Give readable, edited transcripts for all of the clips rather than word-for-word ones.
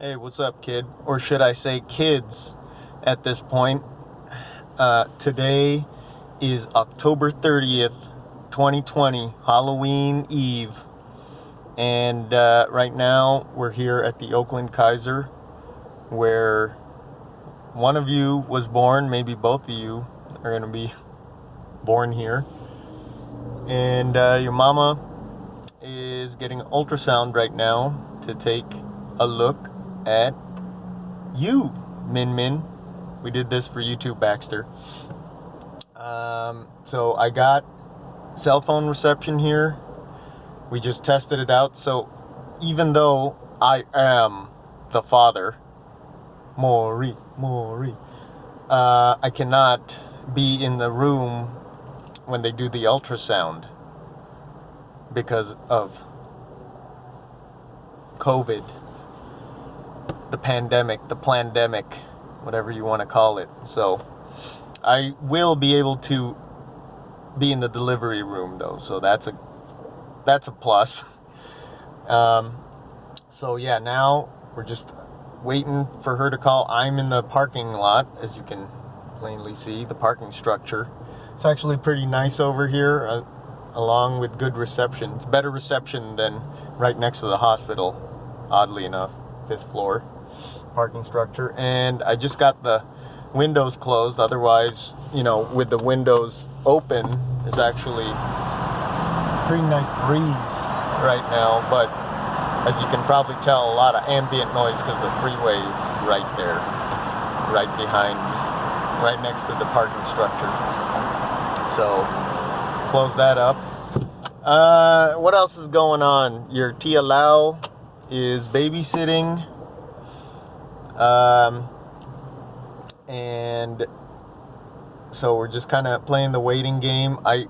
Hey, what's up, kid? Or should I say kids at this point? Today is October 30th, 2020, Halloween Eve. And right now we're here at the Oakland Kaiser, where one of you was born, maybe both of you are going to be born here. And your mama is getting an ultrasound right now to take a look at you, Min Min. We did this for you too, Baxter. So I got cell phone reception here. We just tested it out. So even though I am the father, Maury, I cannot be in the room when they do the ultrasound because of COVID. The pandemic, whatever you want to call it. So I will be able to be in the delivery room though, so that's a plus. So yeah, now we're just waiting for her to call. I'm in the parking lot, as you can plainly see, the parking structure. It's actually pretty nice over here, along with good reception. It's better reception than right next to the hospital, oddly enough, 5th floor. Parking structure. And I just got the windows closed. Otherwise, with the windows open, there's actually a pretty nice breeze right now, but as you can probably tell, a lot of ambient noise because the freeway is right there, right behind me, right next to the parking structure. So close that up. What else is going on? Your Tia Lau is babysitting. And so we're just kind of playing the waiting game. I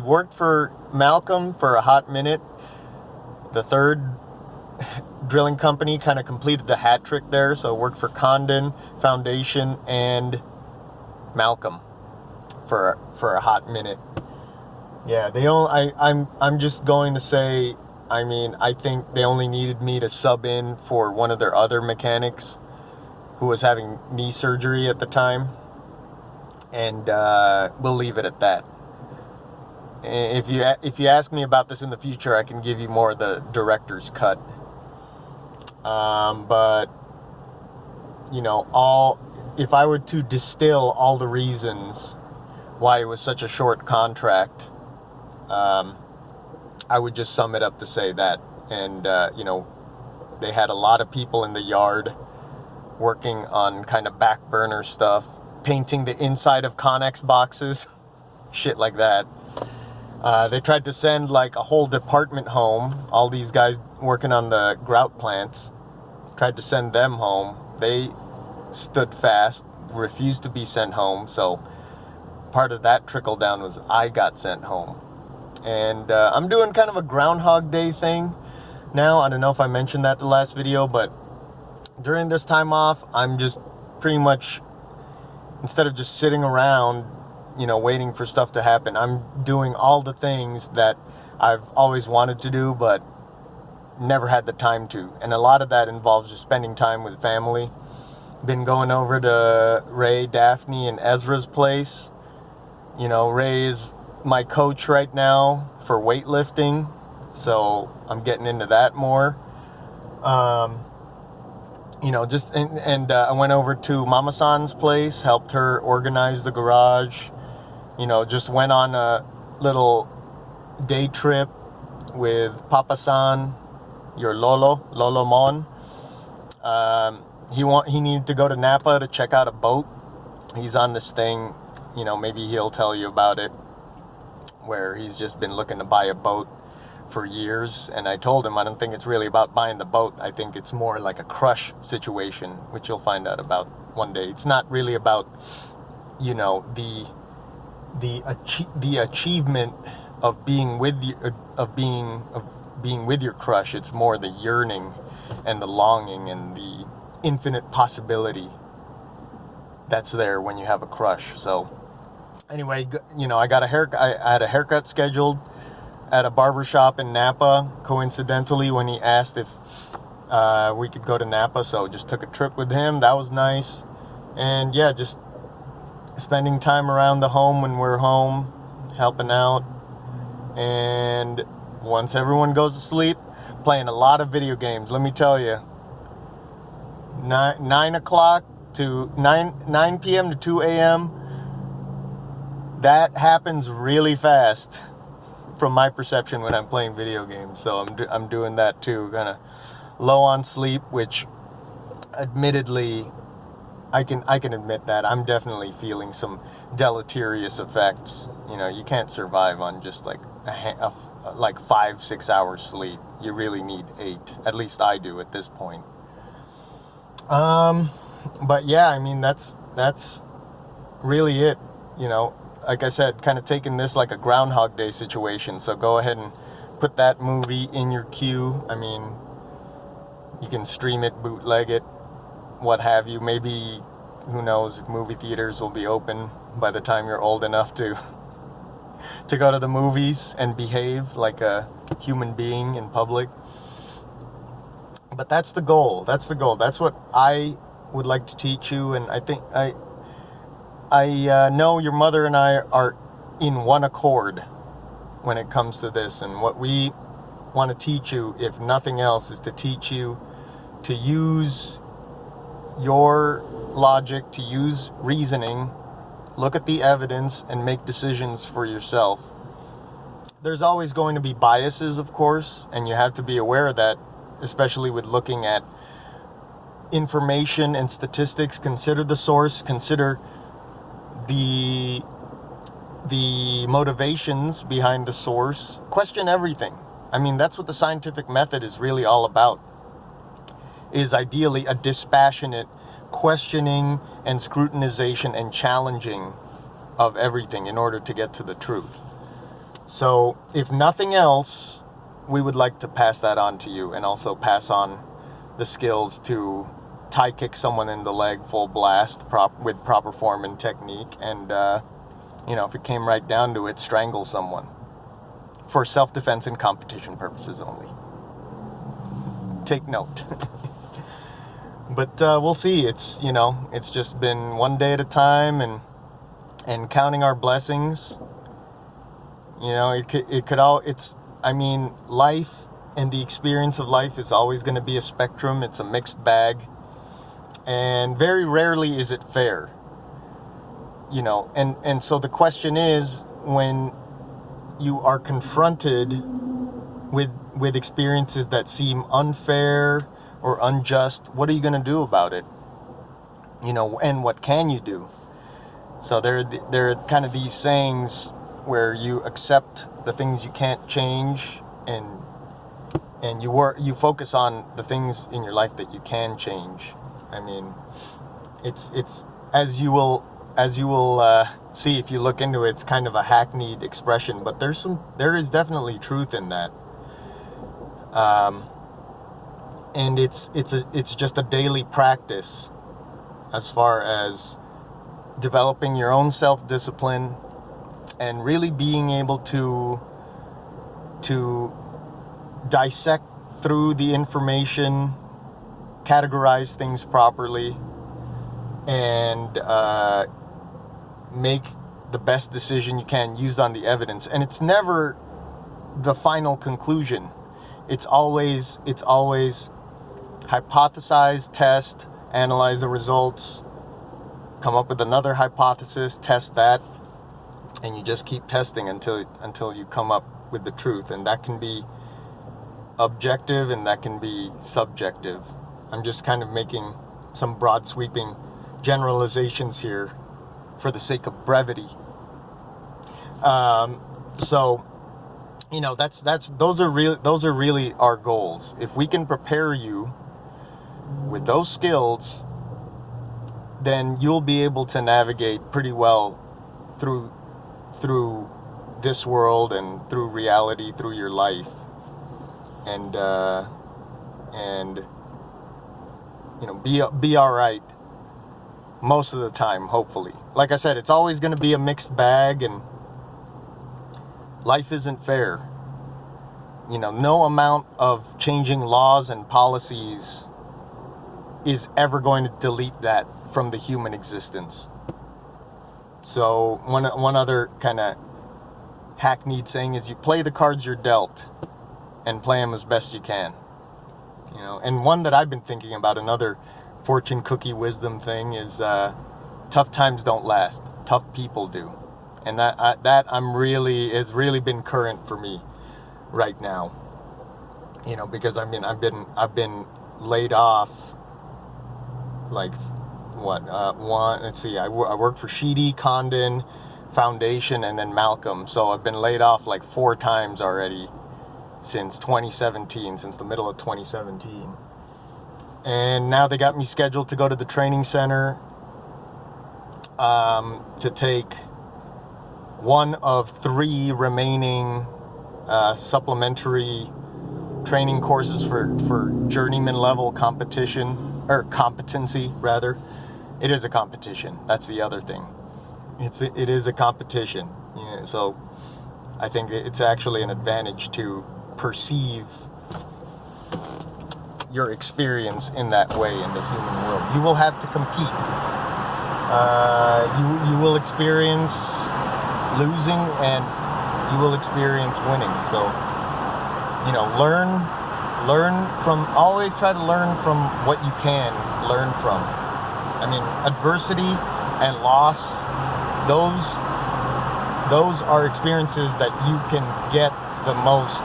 worked for Malcolm for a hot minute. The third drilling company kind of completed the hat trick there. So I worked for Condon, Foundation, and Malcolm for a hot minute. Yeah, I'm just going to say, I think they only needed me to sub in for one of their other mechanics who was having knee surgery at the time. And we'll leave it at that. If you ask me about this in the future, I can give you more of the director's cut. But if I were to distill all the reasons why it was such a short contract, I would just sum it up to say that. And they had a lot of people in the yard working on kind of back burner stuff, painting the inside of Connex boxes, shit like that. They tried to send like a whole department home. All these guys working on the grout plants tried to send them home. They stood fast, refused to be sent home. So part of that trickle down was I got sent home. And I'm doing kind of a Groundhog Day thing now. I don't know if I mentioned that the last video, but during this time off, I'm just pretty much, instead of just sitting around, waiting for stuff to happen, I'm doing all the things that I've always wanted to do, but never had the time to. And a lot of that involves just spending time with family. Been going over to Ray, Daphne, and Ezra's place. Ray is my coach right now for weightlifting, so I'm getting into that more. I went over to Mama San's place, helped her organize the garage. Just went on a little day trip with Papa San, your Lolo Mon. He needed to go to Napa to check out a boat. He's on this thing, maybe he'll tell you about it, where he's just been looking to buy a boat for years. And I told him I don't think it's really about buying the boat. I think it's more like a crush situation, which you'll find out about one day. It's not really about, the achievement of being with your crush. It's more the yearning and the longing and the infinite possibility that's there when you have a crush. So anyway, I got I had a haircut scheduled at a barbershop in Napa, coincidentally, when he asked if We could go to Napa, so just took a trip with him. That was nice. And yeah, just spending time around the home when we're home, helping out. And once everyone goes to sleep, playing a lot of video games. Let me tell you, 9 o'clock to 9 p.m. to 2 a.m., that happens really fast from my perception when I'm playing video games. So I'm doing that too, kind of low on sleep, which admittedly I can admit that I'm definitely feeling some deleterious effects. You know, you can't survive on just like like 5-6 hours sleep. You really need 8. At least I do at this point. But yeah, I mean that's really it. You know, like I said, kind of taking this like a Groundhog Day situation. So go ahead and put that movie in your queue. I mean, you can stream it, bootleg it, what have you. Maybe, who knows, if movie theaters will be open by the time you're old enough to go to the movies and behave like a human being in public. But that's the goal. That's the goal. That's what I would like to teach you. And I think I know your mother and I are in one accord when it comes to this. And what we want to teach you, if nothing else, is to teach you to use your logic, to use reasoning, look at the evidence, and make decisions for yourself. There's always going to be biases, of course, and you have to be aware of that, especially with looking at information and statistics. Consider the source, consider the motivations behind the source. Question everything. I mean, that's what the scientific method is really all about, is ideally a dispassionate questioning and scrutinization and challenging of everything in order to get to the truth. So, if nothing else, we would like to pass that on to you, and also pass on the skills to tie kick someone in the leg full blast with proper form and technique, and if it came right down to it, strangle someone for self-defense and competition purposes only. Take note. But we'll see. It's just been one day at a time, and counting our blessings. Life and the experience of life is always going to be a spectrum. It's a mixed bag, and very rarely is it fair. And so the question is, when you are confronted with experiences that seem unfair or unjust, what are you going to do about it? And what can you do? So there are kind of these sayings where you accept the things you can't change, and you focus on the things in your life that you can change. I mean, it's as you will see if you look into it. It's kind of a hackneyed expression, but there is definitely truth in that. And it's just a daily practice as far as developing your own self-discipline and really being able to dissect through the information, categorize things properly, and make the best decision you can used on the evidence. And it's never the final conclusion. It's always hypothesize, test, analyze the results, come up with another hypothesis, test that, and you just keep testing until you come up with the truth. And that can be objective and that can be subjective. I'm just kind of making some broad sweeping generalizations here for the sake of brevity. So those are really our goals. If we can prepare you with those skills, then you'll be able to navigate pretty well through this world and through reality, through your life, and be all right most of the time, hopefully. Like I said, it's always going to be a mixed bag, and life isn't fair. no amount of changing laws and policies is ever going to delete that from the human existence. So one other kind of hackneyed saying is, you play the cards you're dealt and play them as best you can. And one that I've been thinking about, another fortune cookie wisdom thing, is tough times don't last, tough people do. And that has really been current for me right now. Because I've been laid off, like I worked for Sheedy, Condon, Foundation, and then Malcolm. So I've been laid off like 4 times already since 2017, since the middle of 2017. And now they got me scheduled to go to the training center to take one of 3 remaining supplementary training courses for journeyman level competition, or competency rather. It is a competition. That's the other thing. It is a competition. So I think it's actually an advantage to perceive your experience in that way in the human world. You will have to compete. You will experience losing and you will experience winning. So, always try to learn from what you can learn from. Adversity and loss, those are experiences that you can get the most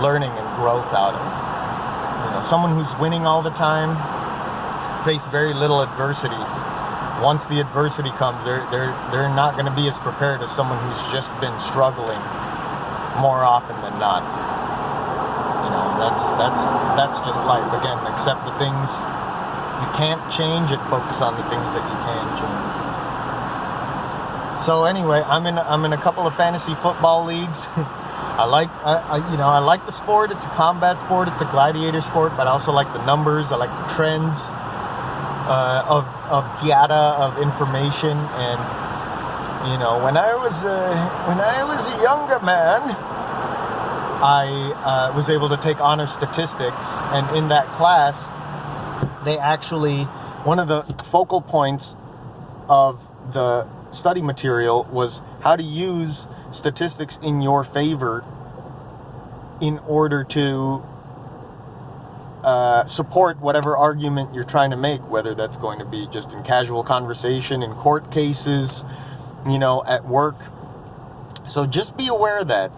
learning and growth out of. Someone who's winning all the time face very little adversity. Once the adversity comes, they're not going to be as prepared as someone who's just been struggling more often than not. That's just life. Again, accept the things you can't change and focus on the things that you can change. So anyway, I'm in a couple of fantasy football leagues. I like the sport. It's a combat sport. It's a gladiator sport, but I also like the numbers. I like the trends of data, of information. And when I was a younger man, I was able to take honor statistics, and in that class, they actually, one of the focal points of the study material was how to use statistics in your favor in order to support whatever argument you're trying to make, whether that's going to be just in casual conversation, in court cases, at work. So just be aware of that.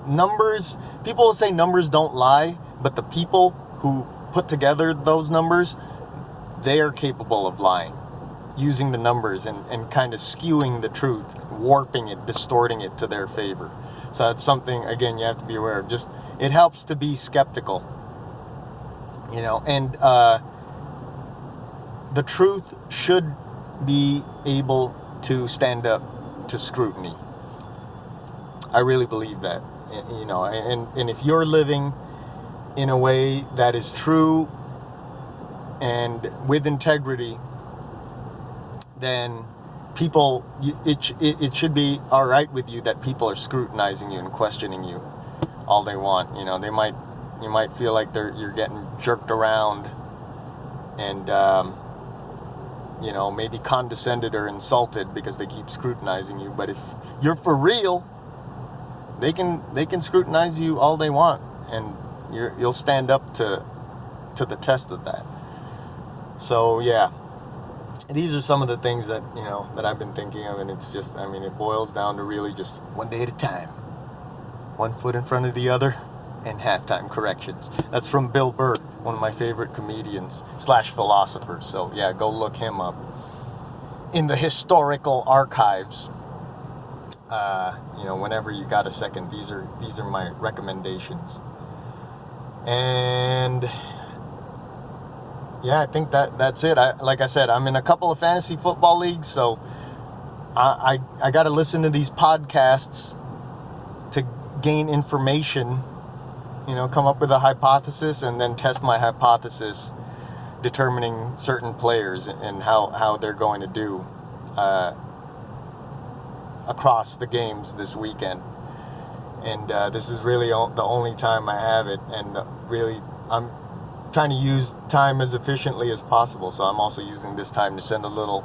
Numbers, people will say numbers don't lie, but the people who put together those numbers, they are capable of lying, using the numbers and kind of skewing the truth, warping it, distorting it to their favor. So that's something, again, you have to be aware of. Just, it helps to be skeptical, and the truth should be able to stand up to scrutiny. I really believe that, and if you're living in a way that is true and with integrity, then people, it should be all right with you that people are scrutinizing you and questioning you all they want. You might feel like you're getting jerked around and maybe condescended or insulted because they keep scrutinizing you. But if you're for real, they can scrutinize you all they want, and you'll stand up to the test of that. So yeah, these are some of the things that that I've been thinking of, and it's just, it boils down to really just one day at a time, one foot in front of the other, and halftime corrections. That's from Bill Burr, one of my favorite comedians / philosophers. So yeah, go look him up in the historical archives. Whenever you got a second, these are my recommendations. And yeah, I think that's it. Like I said, I'm in a couple of fantasy football leagues, so I got to listen to these podcasts to gain information, come up with a hypothesis and then test my hypothesis, determining certain players and how they're going to do across the games this weekend. And this is really the only time I have it, and really I'm trying to use time as efficiently as possible. So I'm also using this time to send a little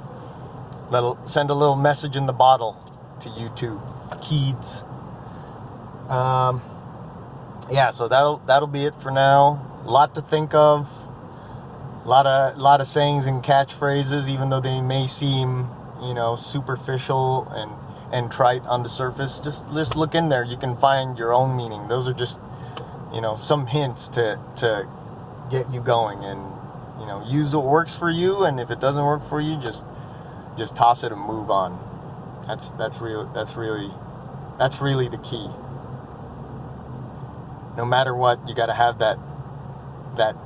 message in the bottle to you two kids. Yeah, so that'll be it for now. A lot to think of. A lot of sayings and catchphrases, even though they may seem, superficial and trite on the surface. Just look in there. You can find your own meaning. Those are just, some hints to get you going, and use what works for you. And if it doesn't work for you, just toss it and move on. That's really the key. No matter what, you got to have that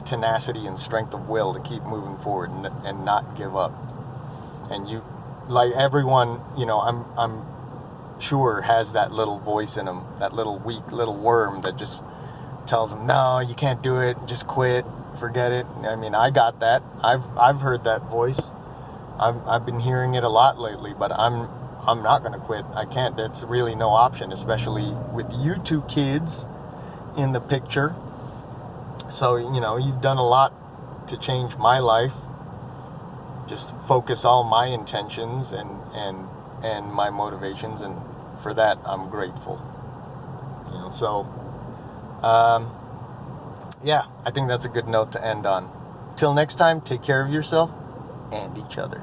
tenacity and strength of will to keep moving forward and not give up. And you, like everyone, I'm sure has that little voice in them, that little weak little worm that just tells them, no, you can't do it, just quit, forget it. I mean, I got that. I've heard that voice. I've been hearing it a lot lately, but I'm not going to quit. I can't. That's really no option, especially with you two kids in the picture. So, you've done a lot to change my life. Just focus all my intentions and my motivations, and for that I'm grateful. Yeah, I think that's a good note to end on. Till next time, take care of yourself and each other.